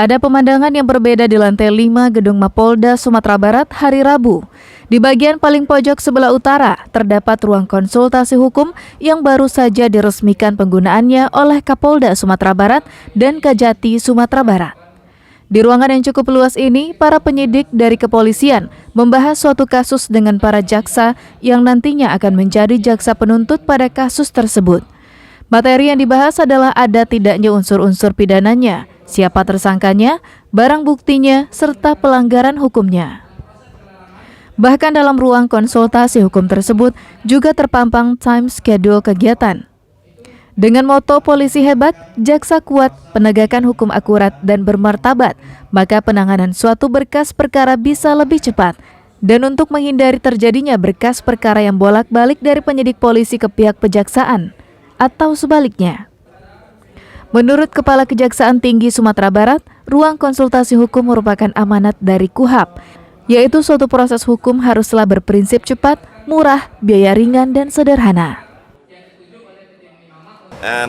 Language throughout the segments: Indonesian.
Ada pemandangan yang berbeda di lantai 5 Gedung Mapolda Sumatera Barat hari Rabu. Di bagian paling pojok sebelah utara, terdapat ruang konsultasi hukum yang baru saja diresmikan penggunaannya oleh Kapolda Sumatera Barat dan Kajati Sumatera Barat. Di ruangan yang cukup luas ini, para penyidik dari kepolisian membahas suatu kasus dengan para jaksa yang nantinya akan menjadi jaksa penuntut pada kasus tersebut. Materi yang dibahas adalah ada tidaknya unsur-unsur pidananya, siapa tersangkanya, barang buktinya, serta pelanggaran hukumnya. Bahkan dalam ruang konsultasi hukum tersebut juga terpampang time schedule kegiatan. Dengan moto polisi hebat, jaksa kuat, penegakan hukum akurat dan bermartabat, maka penanganan suatu berkas perkara bisa lebih cepat. Dan untuk menghindari terjadinya berkas perkara yang bolak-balik dari penyidik polisi ke pihak kejaksaan, atau sebaliknya. Menurut Kepala Kejaksaan Tinggi Sumatera Barat, ruang konsultasi hukum merupakan amanat dari KUHAP, yaitu suatu proses hukum haruslah berprinsip cepat, murah, biaya ringan, dan sederhana.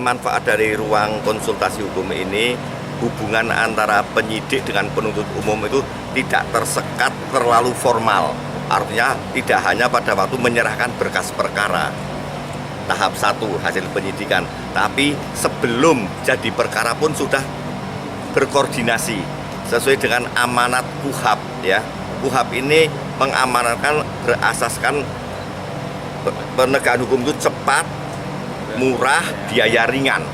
Manfaat dari ruang konsultasi hukum ini, hubungan antara penyidik dengan penuntut umum itu tidak tersekat terlalu formal. Artinya tidak hanya pada waktu menyerahkan berkas perkara tahap 1 hasil penyidikan, tapi sebelum jadi perkara pun sudah berkoordinasi sesuai dengan amanat KUHAP ya. KUHAP ini mengamanatkan berasaskan penegakan hukum itu cepat, murah, biaya ringan.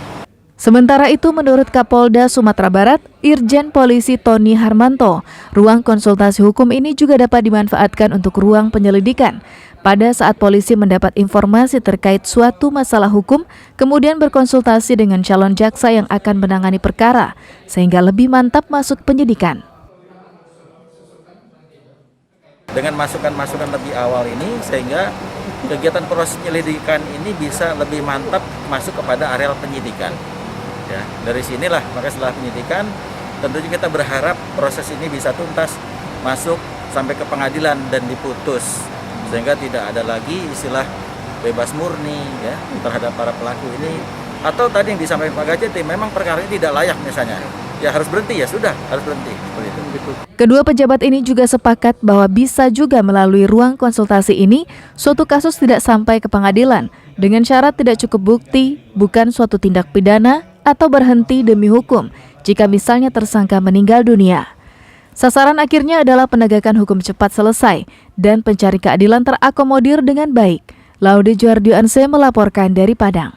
Sementara itu, menurut Kapolda Sumatera Barat, Irjen Polisi Tony Harmanto, ruang konsultasi hukum ini juga dapat dimanfaatkan untuk ruang penyelidikan. Pada saat polisi mendapat informasi terkait suatu masalah hukum, kemudian berkonsultasi dengan calon jaksa yang akan menangani perkara, sehingga lebih mantap masuk penyidikan. Dengan masukan-masukan lebih awal ini, sehingga kegiatan proses penyelidikan ini bisa lebih mantap masuk kepada areal penyidikan. Ya, dari sinilah, maka setelah penyidikan, tentunya kita berharap proses ini bisa tuntas, masuk sampai ke pengadilan dan diputus, sehingga tidak ada lagi istilah bebas murni ya terhadap para pelaku ini. Atau tadi yang disampaikan Pak Kajati, memang perkara ini tidak layak misalnya, ya harus berhenti, ya sudah harus berhenti. Begitu. Kedua pejabat ini juga sepakat bahwa bisa juga melalui ruang konsultasi ini suatu kasus tidak sampai ke pengadilan dengan syarat tidak cukup bukti, bukan suatu tindak pidana atau berhenti demi hukum jika misalnya tersangka meninggal dunia. Sasaran akhirnya adalah penegakan hukum cepat selesai dan pencari keadilan terakomodir dengan baik. Laude Juardianse melaporkan dari Padang.